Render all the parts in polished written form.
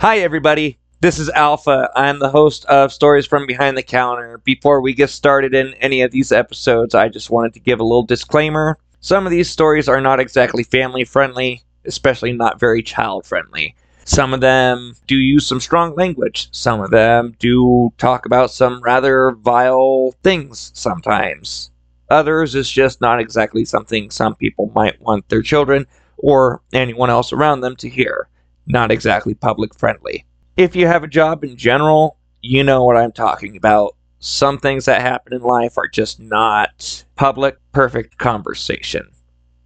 Hi, everybody. This is Alpha. I'm the host of Stories from Behind the Counter. Before we get started in any of these episodes, I just wanted to give a little disclaimer. Some of these stories are not exactly family friendly, especially not very child friendly. Some of them do use some strong language. Some of them do talk about some rather vile things sometimes. Others is just not exactly something some people might want their children or anyone else around them to hear. Not exactly public friendly. If you have a job in general, you know what I'm talking about. Some things that happen in life are just not public, perfect conversation.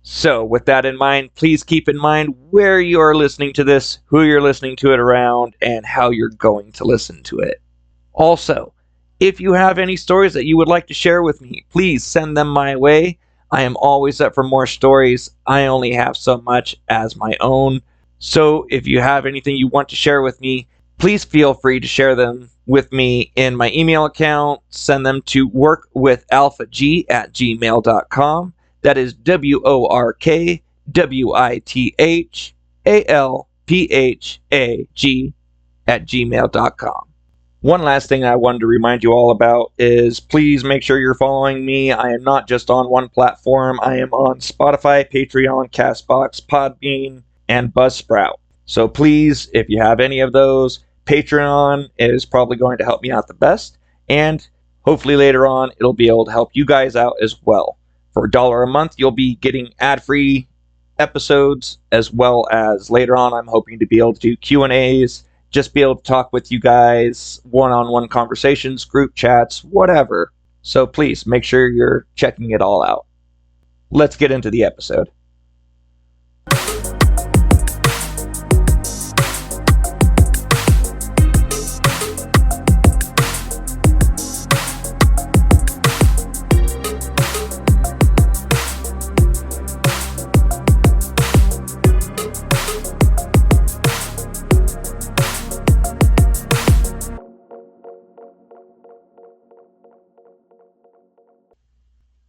So, with that in mind, please keep in mind where you're listening to this, who you're listening to it around, and how you're going to listen to it. Also, if you have any stories that you would like to share with me, please send them my way. I am always up for more stories. I only have so much as my own. So if you have anything you want to share with me, please feel free to share them with me in my email account. Send them to workwithalphag@gmail.com. That is workwithalphag@gmail.com. One last thing I wanted to remind you all about is please make sure you're following me. I am not just on one platform. I am on Spotify, Patreon, Castbox, Podbean, and Buzzsprout. So please, if you have any of those, Patreon is probably going to help me out the best, and hopefully later on it'll be able to help you guys out as well. For $1 a month, you'll be getting ad-free episodes, as well as later on I'm hoping to be able to do Q&As, just be able to talk with you guys, one-on-one conversations, group chats, whatever. So please make sure you're checking it all out. Let's get into the episode.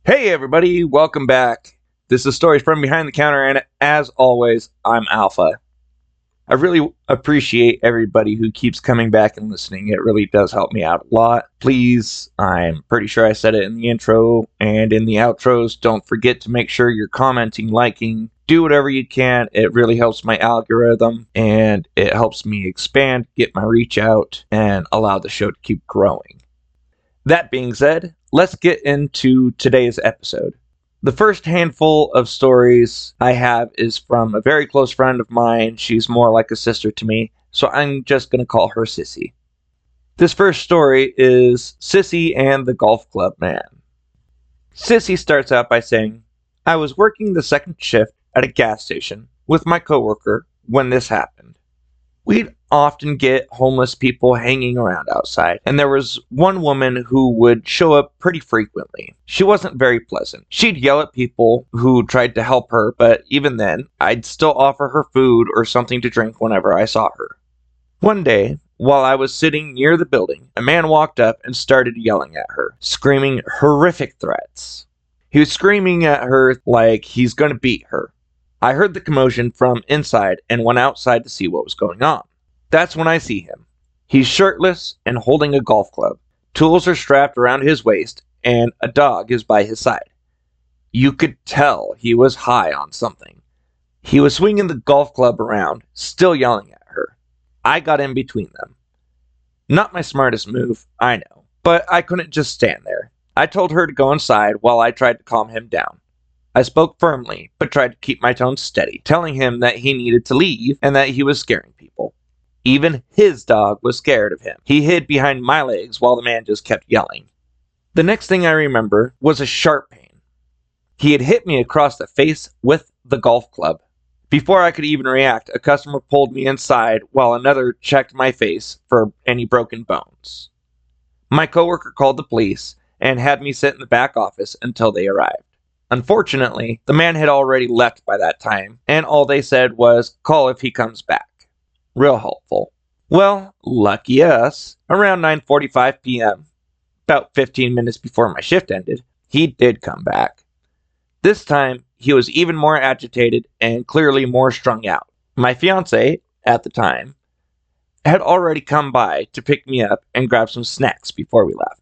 Hey everybody, welcome back. This is Stories from Behind the Counter, and as always, I'm Alpha. I really appreciate everybody who keeps coming back and listening. It really does help me out a lot. Please, I'm pretty sure I said it in the intro and in the outros, don't forget to make sure you're commenting, liking, do whatever you can. It really helps my algorithm, and it helps me expand, get my reach out, and allow the show to keep growing. That being said, let's get into today's episode. The first handful of stories I have is from a very close friend of mine. She's more like a sister to me, so I'm just going to call her Sissy. This first story is Sissy and the Golf Club Man. Sissy starts out by saying, I was working the second shift at a gas station with my coworker when this happened. We'd often get homeless people hanging around outside, and there was one woman who would show up pretty frequently. She wasn't very pleasant. She'd yell at people who tried to help her, but even then, I'd still offer her food or something to drink whenever I saw her. One day, while I was sitting near the building, a man walked up and started yelling at her, screaming horrific threats. He was screaming at her like he's going to beat her. I heard the commotion from inside and went outside to see what was going on. That's when I see him. He's shirtless and holding a golf club. Tools are strapped around his waist, and a dog is by his side. You could tell he was high on something. He was swinging the golf club around, still yelling at her. I got in between them. Not my smartest move, I know, but I couldn't just stand there. I told her to go inside while I tried to calm him down. I spoke firmly, but tried to keep my tone steady, telling him that he needed to leave and that he was scaring people. Even his dog was scared of him. He hid behind my legs while the man just kept yelling. The next thing I remember was a sharp pain. He had hit me across the face with the golf club. Before I could even react, a customer pulled me inside while another checked my face for any broken bones. My coworker called the police and had me sit in the back office until they arrived. Unfortunately, the man had already left by that time, and all they said was, call if he comes back. Real helpful. Well, lucky us, around 9:45 p.m., about 15 minutes before my shift ended, he did come back. This time, he was even more agitated and clearly more strung out. My fiancé, at the time, had already come by to pick me up and grab some snacks before we left.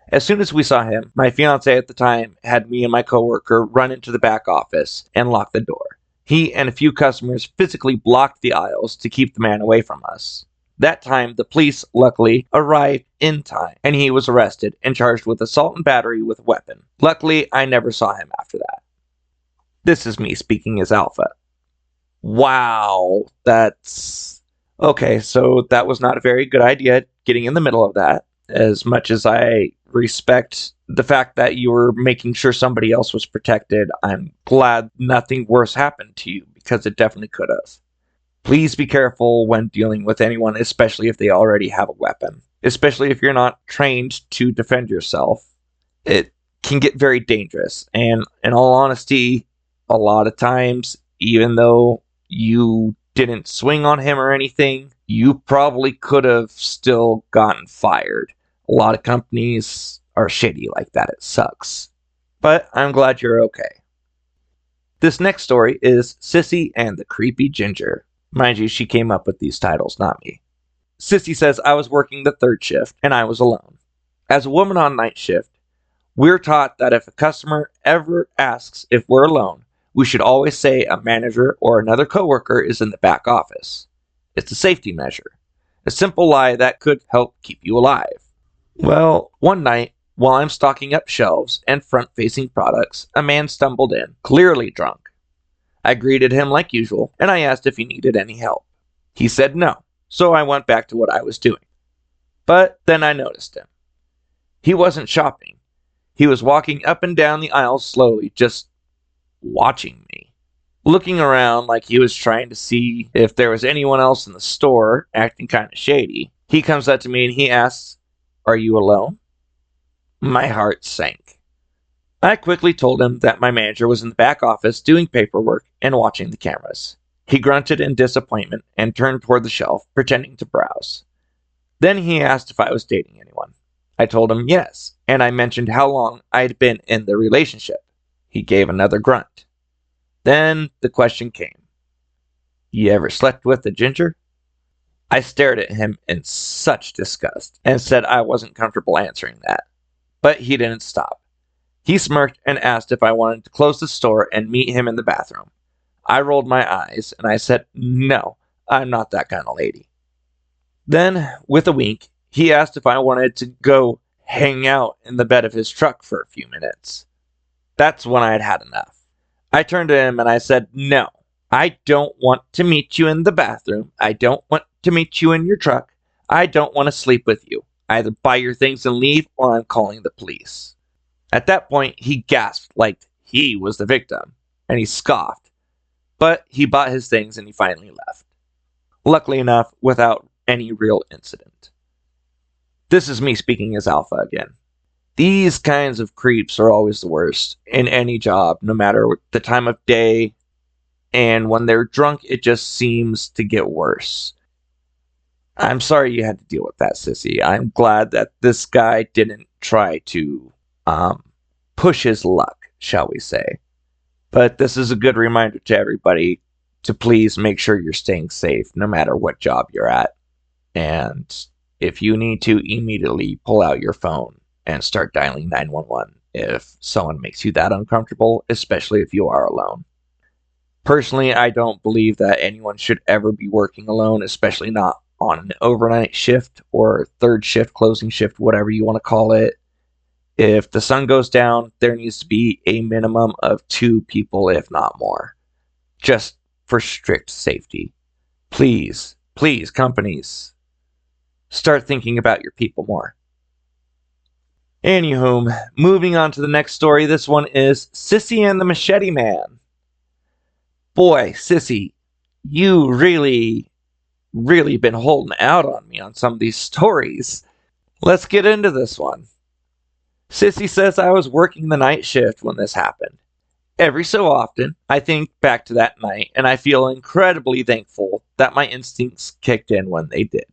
As soon as we saw him, my fiance at the time had me and my coworker run into the back office and lock the door. He and a few customers physically blocked the aisles to keep the man away from us. That time, the police luckily arrived in time, and he was arrested and charged with assault and battery with a weapon. Luckily, I never saw him after that. This is me speaking as Alpha. Wow, that's... Okay, so that was not a very good idea, getting in the middle of that. As much as I respect the fact that you were making sure somebody else was protected, I'm glad nothing worse happened to you, because it definitely could have. Please be careful when dealing with anyone, especially if they already have a weapon. Especially if you're not trained to defend yourself. It can get very dangerous. And in all honesty, a lot of times, even though you didn't swing on him or anything, you probably could have still gotten fired. A lot of companies are shady like that. It sucks. But I'm glad you're okay. This next story is Sissy and the Creepy Ginger. Mind you, she came up with these titles, not me. Sissy says, I was working the third shift, and I was alone. As a woman on night shift, we're taught that if a customer ever asks if we're alone, we should always say a manager or another coworker is in the back office. It's a safety measure. A simple lie that could help keep you alive. Well, one night, while I'm stocking up shelves and front-facing products, a man stumbled in, clearly drunk. I greeted him like usual, and I asked if he needed any help. He said no, so I went back to what I was doing. But then I noticed him. He wasn't shopping. He was walking up and down the aisles slowly, just watching me. Looking around like he was trying to see if there was anyone else in the store, acting kind of shady. He comes up to me and he asks, "Are you alone?" My heart sank. I quickly told him that my manager was in the back office doing paperwork and watching the cameras. He grunted in disappointment and turned toward the shelf, pretending to browse. Then he asked if I was dating anyone. I told him yes, and I mentioned how long I'd been in the relationship. He gave another grunt. Then the question came. You ever slept with a ginger? I stared at him in such disgust and said I wasn't comfortable answering that. But he didn't stop. He smirked and asked if I wanted to close the store and meet him in the bathroom. I rolled my eyes and I said, no, I'm not that kind of lady. Then, with a wink, he asked if I wanted to go hang out in the bed of his truck for a few minutes. That's when I had had enough. I turned to him and I said, no, I don't want to meet you in the bathroom. I don't want to meet you in your truck. I don't want to sleep with you. Either buy your things and leave or I'm calling the police. At that point, he gasped like he was the victim, and he scoffed. But he bought his things and he finally left. Luckily enough, without any real incident. This is me speaking as Alpha again. These kinds of creeps are always the worst in any job, no matter the time of day. And when they're drunk, it just seems to get worse. I'm sorry you had to deal with that, Sissy. I'm glad that this guy didn't try to push his luck, shall we say. But this is a good reminder to everybody to please make sure you're staying safe no matter what job you're at. And if you need to, immediately pull out your phone and start dialing 911 if someone makes you that uncomfortable, especially if you are alone. Personally, I don't believe that anyone should ever be working alone, especially not on an overnight shift or third shift, closing shift, whatever you want to call it. If the sun goes down, there needs to be a minimum of 2 people, if not more, just for strict safety. Please, please, companies, start thinking about your people more. Anywho, moving on to the next story. This one is Sissy and the Machete Man. Boy, Sissy, you really been holding out on me on some of these stories. Let's get into this one. Sissy says I was working the night shift when this happened. Every so often, I think back to that night and I feel incredibly thankful that my instincts kicked in when they did.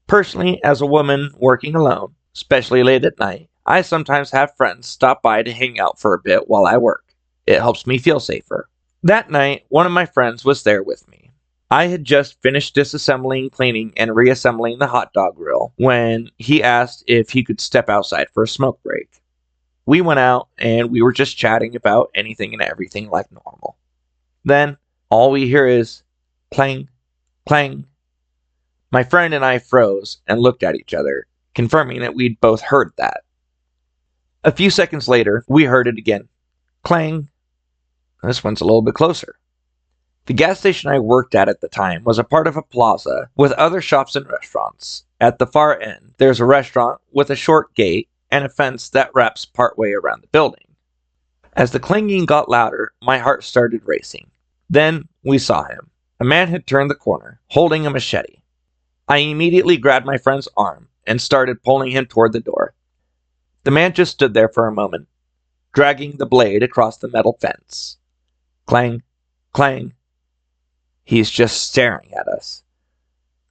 Personally, as a woman working alone, especially late at night, I sometimes have friends stop by to hang out for a bit while I work. It helps me feel safer. That night, one of my friends was there with me. I had just finished disassembling, cleaning, and reassembling the hot dog grill when he asked if he could step outside for a smoke break. We went out and we were just chatting about anything and everything like normal. Then all we hear is clang, clang. My friend and I froze and looked at each other, confirming that we'd both heard that. A few seconds later, we heard it again. Clang. This one's a little bit closer. The gas station I worked at the time was a part of a plaza with other shops and restaurants. At the far end, there's a restaurant with a short gate and a fence that wraps partway around the building. As the clanging got louder, my heart started racing. Then we saw him. A man had turned the corner, holding a machete. I immediately grabbed my friend's arm and started pulling him toward the door. The man just stood there for a moment, dragging the blade across the metal fence. Clang, clang. He's just staring at us.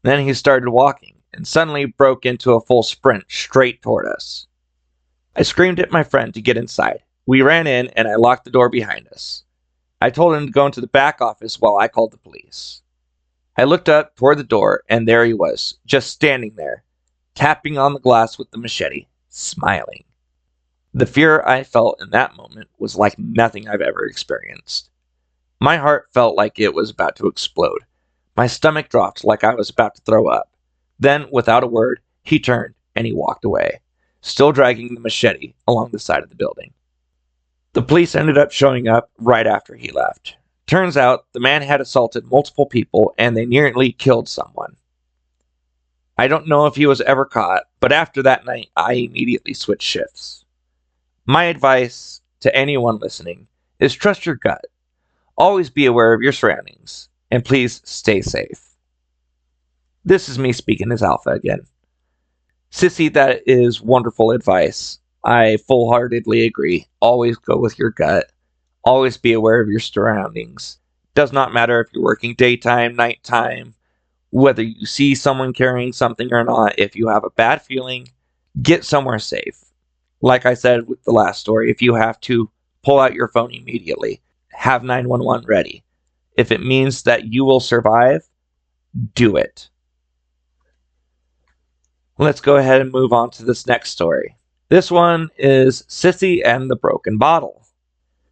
Then he started walking and suddenly broke into a full sprint straight toward us. I screamed at my friend to get inside. We ran in and I locked the door behind us. I told him to go into the back office while I called the police. I looked up toward the door and there he was, just standing there, tapping on the glass with the machete, smiling. The fear I felt in that moment was like nothing I've ever experienced. My heart felt like it was about to explode. My stomach dropped like I was about to throw up. Then, without a word, he turned and he walked away, still dragging the machete along the side of the building. The police ended up showing up right after he left. Turns out the man had assaulted multiple people and they nearly killed someone. I don't know if he was ever caught, but after that night, I immediately switched shifts. My advice to anyone listening is trust your gut. Always be aware of your surroundings, and please stay safe. This is me speaking as Alpha again. Sissy, that is wonderful advice. I full-heartedly agree. Always go with your gut. Always be aware of your surroundings. Does not matter if you're working daytime, nighttime, whether you see someone carrying something or not. If you have a bad feeling, get somewhere safe. Like I said with the last story, if you have to, pull out your phone immediately. Have 911 ready. If it means that you will survive, do it. Let's go ahead and move on to this next story. This one is Sissy and the Broken Bottle.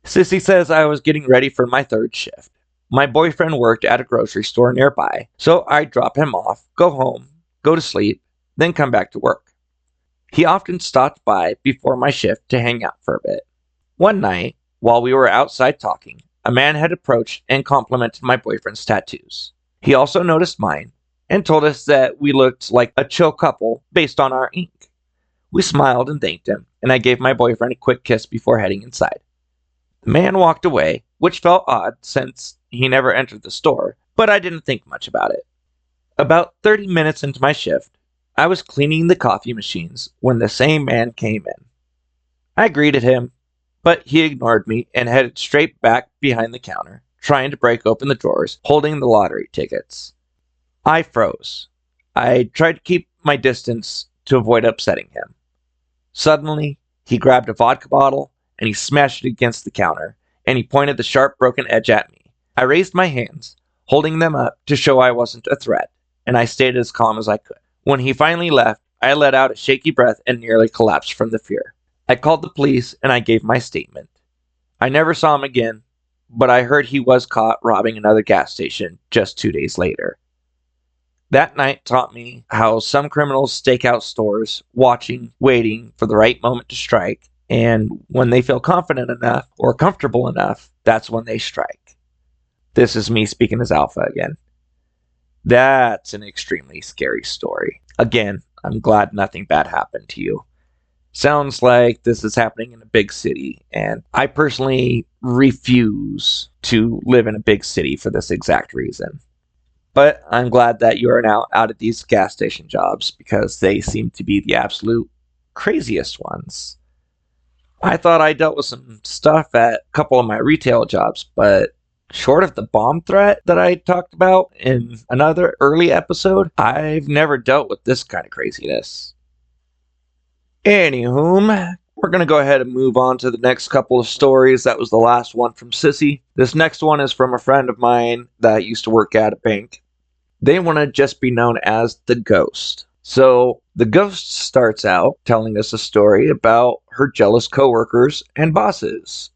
Sissy says I was getting ready for my third shift. My boyfriend worked at a grocery store nearby, so I'd drop him off, go home, go to sleep, then come back to work. He often stopped by before my shift to hang out for a bit. One night, while we were outside talking, a man had approached and complimented my boyfriend's tattoos. He also noticed mine and told us that we looked like a chill couple based on our ink. We smiled and thanked him, and I gave my boyfriend a quick kiss before heading inside. The man walked away, which felt odd since he never entered the store, but I didn't think much about it. About 30 minutes into my shift, I was cleaning the coffee machines when the same man came in. I greeted him, but he ignored me and headed straight back behind the counter, trying to break open the drawers, holding the lottery tickets. I froze. I tried to keep my distance to avoid upsetting him. Suddenly, he grabbed a vodka bottle and he smashed it against the counter, and he pointed the sharp, broken edge at me. I raised my hands, holding them up to show I wasn't a threat, and I stayed as calm as I could. When he finally left, I let out a shaky breath and nearly collapsed from the fear. I called the police and I gave my statement. I never saw him again, but I heard he was caught robbing another gas station just 2 days later. That night taught me how some criminals stake out stores, watching, waiting for the right moment to strike, and when they feel confident enough or comfortable enough, that's when they strike. This is me speaking as Alpha again. That's an extremely scary story. Again, I'm glad nothing bad happened to you. Sounds like this is happening in a big city, and I personally refuse to live in a big city for this exact reason. But I'm glad that you are now out of these gas station jobs because they seem to be the absolute craziest ones. I thought I dealt with some stuff at a couple of my retail jobs, but short of the bomb threat that I talked about in another early episode, I've never dealt with this kind of craziness. Anywho, We're going to go ahead and move on to the next couple of stories. That was the last one from Sissy. This next one is from a friend of mine that used to work at a bank. They want to just be known as the Ghost. So the Ghost starts out telling us a story about her jealous coworkers and bosses.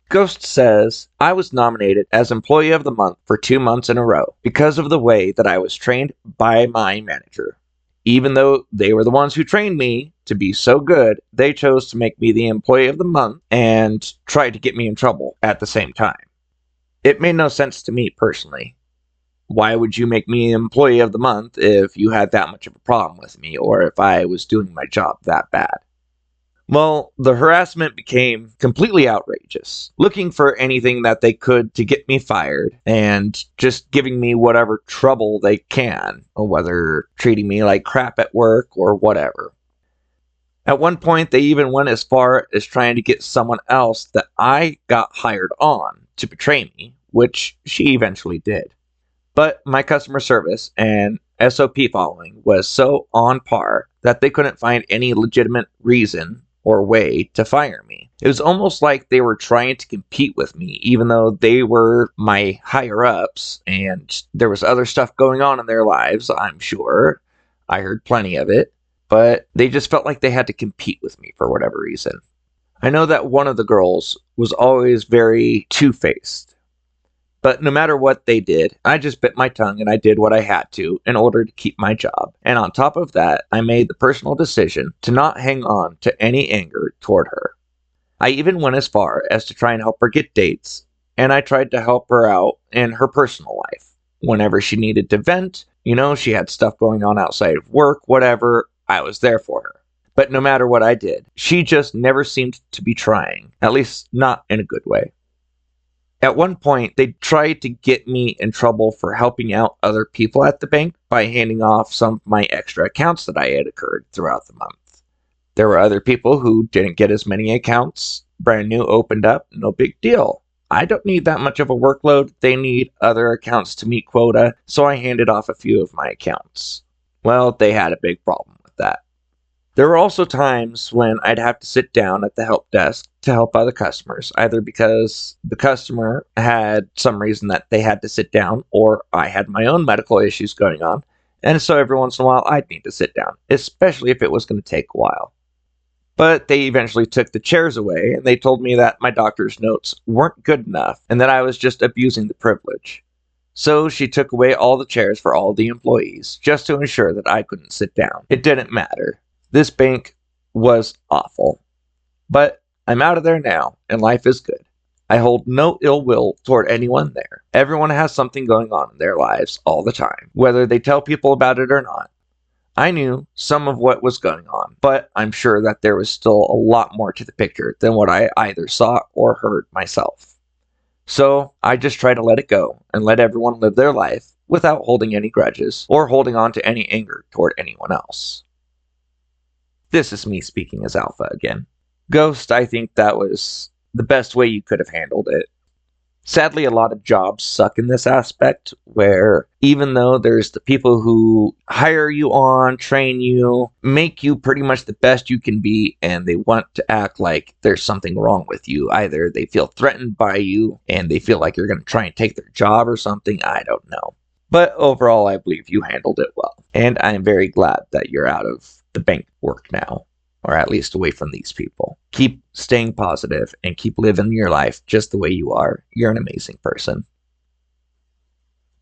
Ghost says, I was nominated as Employee of the Month for 2 months in a row because of the way that I was trained by my manager. Even though they were the ones who trained me to be so good, they chose to make me the Employee of the Month and tried to get me in trouble at the same time. It made no sense to me personally. Why would you make me Employee of the Month if you had that much of a problem with me, or if I was doing my job that bad? Well, the harassment became completely outrageous, looking for anything that they could to get me fired, and just giving me whatever trouble they can, or whether treating me like crap at work or whatever. At one point, they even went as far as trying to get someone else that I got hired on to betray me, which she eventually did. But my customer service and SOP following was so on par that they couldn't find any legitimate reason or way to fire me. It was almost like they were trying to compete with me, even though they were my higher ups and there was other stuff going on in their lives, I'm sure. I heard plenty of it, but they just felt like they had to compete with me for whatever reason. I know that one of the girls was always very two-faced. But no matter what they did, I just bit my tongue and I did what I had to in order to keep my job. And on top of that, I made the personal decision to not hang on to any anger toward her. I even went as far as to try and help her get dates, and I tried to help her out in her personal life. Whenever she needed to vent, she had stuff going on outside of work, whatever, I was there for her. But no matter what I did, she just never seemed to be trying, at least not in a good way. At one point, they tried to get me in trouble for helping out other people at the bank by handing off some of my extra accounts that I had incurred throughout the month. There were other people who didn't get as many accounts, brand new, opened up, no big deal. I don't need that much of a workload, they need other accounts to meet quota, so I handed off a few of my accounts. Well, they had a big problem with that. There were also times when I'd have to sit down at the help desk to help other customers, either because the customer had some reason that they had to sit down, or I had my own medical issues going on, and so every once in a while I'd need to sit down, especially if it was going to take a while. But they eventually took the chairs away, and they told me that my doctor's notes weren't good enough, and that I was just abusing the privilege. So she took away all the chairs for all the employees, just to ensure that I couldn't sit down. It didn't matter. This bank was awful. But I'm out of there now, and life is good. I hold no ill will toward anyone there. Everyone has something going on in their lives all the time, whether they tell people about it or not. I knew some of what was going on, but I'm sure that there was still a lot more to the picture than what I either saw or heard myself. So I just try to let it go and let everyone live their life without holding any grudges or holding on to any anger toward anyone else. This is me speaking as Alpha again. Ghost, I think that was the best way you could have handled it. Sadly, a lot of jobs suck in this aspect, where even though there's the people who hire you on, train you, make you pretty much the best you can be, and they want to act like there's something wrong with you. Either they feel threatened by you, and they feel like you're going to try and take their job or something, I don't know. But overall, I believe you handled it well. And I am very glad that you're out of the bank work now, or at least away from these people. Keep staying positive and keep living your life just the way you are. You're an amazing person.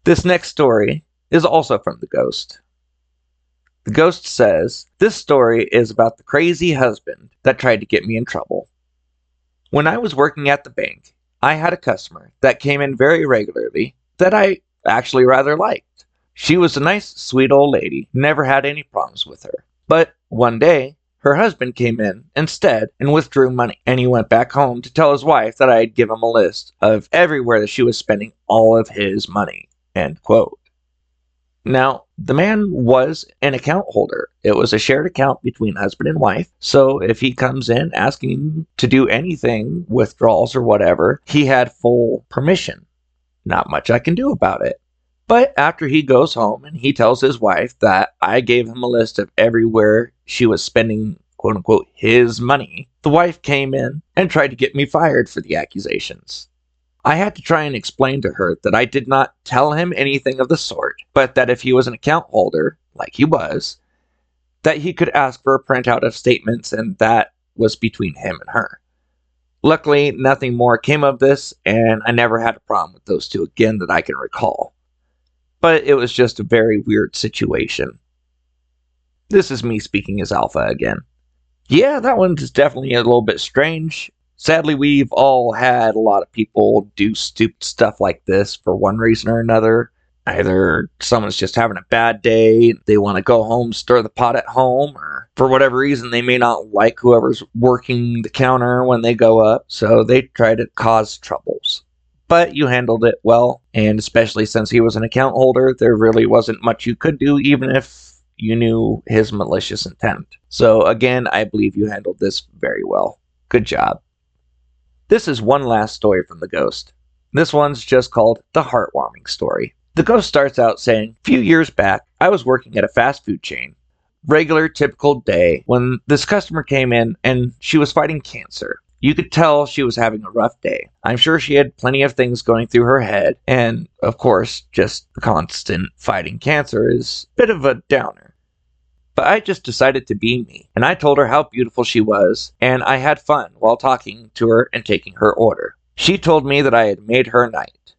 This next story is also from the Ghost. The Ghost says, this story is about the crazy husband that tried to get me in trouble. When I was working at the bank, I had a customer that came in very regularly that I actually rather liked. She was a nice, sweet old lady, never had any problems with her. But one day, her husband came in instead and withdrew money, and he went back home to tell his wife that I'd give him a list of everywhere that she was spending all of his money, end quote. Now, the man was an account holder. It was a shared account between husband and wife, so if he comes in asking to do anything, withdrawals or whatever, he had full permission. Not much I can do about it. But after he goes home and he tells his wife that I gave him a list of everywhere she was spending, quote unquote, his money, The wife came in and tried to get me fired for the accusations. I had to try and explain to her that I did not tell him anything of the sort, but that if he was an account holder, like he was, that he could ask for a printout of statements, and that was between him and her. Luckily, nothing more came of this, and I never had a problem with those two again that I can recall. But it was just a very weird situation. This is me speaking as Alpha again. Yeah, that one's definitely a little bit strange. Sadly, we've all had a lot of people do stupid stuff like this for one reason or another. Either someone's just having a bad day, they want to go home, stir the pot at home, or for whatever reason, they may not like whoever's working the counter when they go up, so they try to cause troubles. But you handled it well, and especially since he was an account holder, there really wasn't much you could do, even if you knew his malicious intent. So again, I believe you handled this very well. Good job. This is one last story from the ghost. This one's just called The Heartwarming Story. The ghost starts out saying, "A few years back, I was working at a fast food chain. Regular, typical day when this customer came in and she was fighting cancer. You could tell she was having a rough day. I'm sure she had plenty of things going through her head, and of course, just the constant fighting cancer is a bit of a downer. But I just decided to be me, and I told her how beautiful she was, and I had fun while talking to her and taking her order. She told me that I had made her night.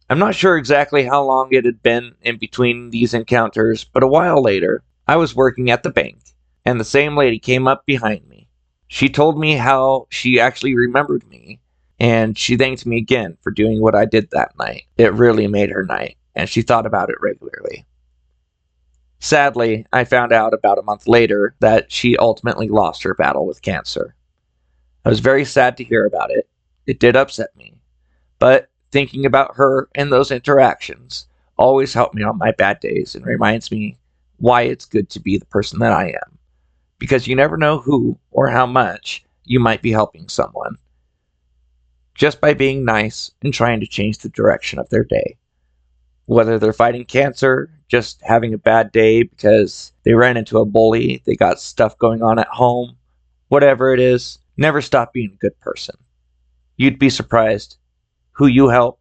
I'm not sure exactly how long it had been in between these encounters, but a while later, I was working at the bank, and the same lady came up behind me. She told me how she actually remembered me, and she thanked me again for doing what I did that night. It really made her night, and she thought about it regularly. Sadly, I found out about a month later that she ultimately lost her battle with cancer. I was very sad to hear about it. It did upset me. But thinking about her and those interactions always helped me on my bad days and reminds me why it's good to be the person that I am. Because you never know who or how much you might be helping someone, just by being nice and trying to change the direction of their day. Whether they're fighting cancer, just having a bad day because they ran into a bully, they got stuff going on at home, whatever it is, never stop being a good person. You'd be surprised who you help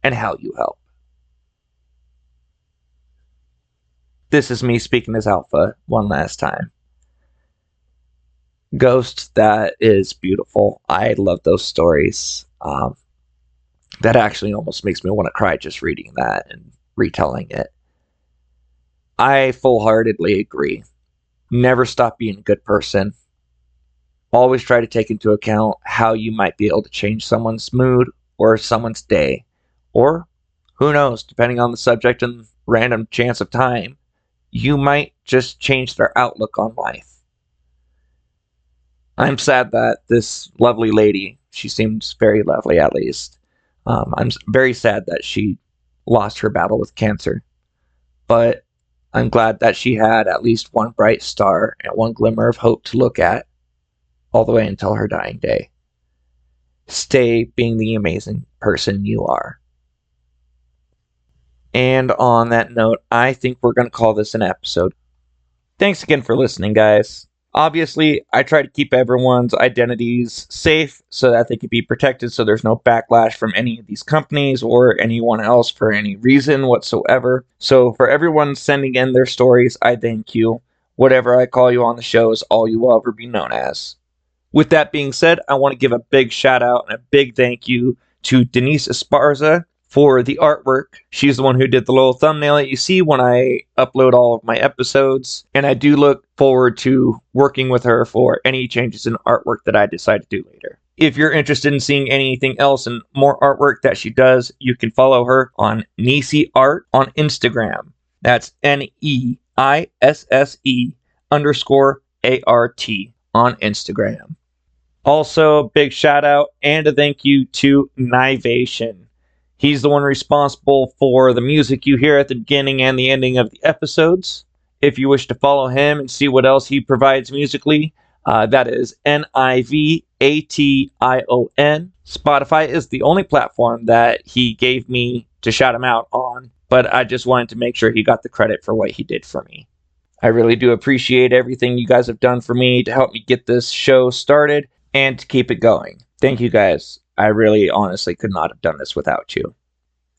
and how you help. This is me speaking as Alpha one last time. Ghost, that is beautiful. I love those stories. That actually almost makes me want to cry just reading that and retelling it. I full-heartedly agree. Never stop being a good person. Always try to take into account how you might be able to change someone's mood or someone's day. Or, who knows, depending on the subject and random chance of time, you might just change their outlook on life. I'm sad that this lovely lady, she seems very lovely at least, I'm very sad that she lost her battle with cancer. But I'm glad that she had at least one bright star and one glimmer of hope to look at all the way until her dying day. Stay being the amazing person you are. And on that note, I think we're going to call this an episode. Thanks again for listening, guys. Obviously, I try to keep everyone's identities safe so that they can be protected so there's no backlash from any of these companies or anyone else for any reason whatsoever. So for everyone sending in their stories, I thank you. Whatever I call you on the show is all you will ever be known as. With that being said, I want to give a big shout out and a big thank you to Denise Esparza for the artwork. She's the one who did the little thumbnail that you see when I upload all of my episodes. And I do look forward to working with her for any changes in artwork that I decide to do later. If you're interested in seeing anything else and more artwork that she does, you can follow her on Nisi Art on Instagram. That's NEISSE_ART on Instagram. Also, big shout out and a thank you to Nivation. He's the one responsible for the music you hear at the beginning and the ending of the episodes. If you wish to follow him and see what else he provides musically, that is Nivation. Spotify is the only platform that he gave me to shout him out on, but I just wanted to make sure he got the credit for what he did for me. I really do appreciate everything you guys have done for me to help me get this show started and to keep it going. Thank you guys. I really honestly could not have done this without you.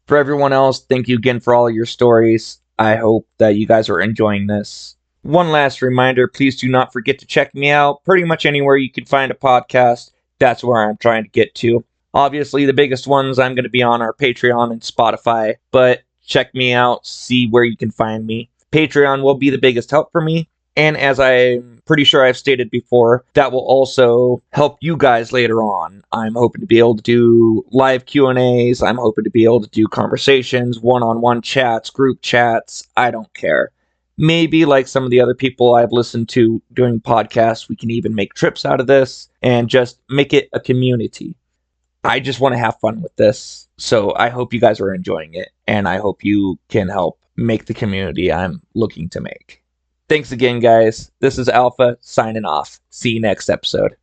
For everyone else, thank you again for all your stories. I hope that you guys are enjoying this. One last reminder, please do not forget to check me out pretty much anywhere you can find a podcast. That's where I'm trying to get to. Obviously, the biggest ones I'm going to be on are Patreon and Spotify, but check me out, see where you can find me. Patreon will be the biggest help for me, and as I'm pretty sure I've stated before, that will also help you guys later on. I'm hoping to be able to do live Q&As. I'm hoping to be able to do conversations, one-on-one chats, group chats. I don't care. Maybe like some of the other people I've listened to doing podcasts, we can even make trips out of this and just make it a community. I just want to have fun with this. So I hope you guys are enjoying it, and I hope you can help make the community I'm looking to make. Thanks again, guys. This is Alpha signing off. See you next episode.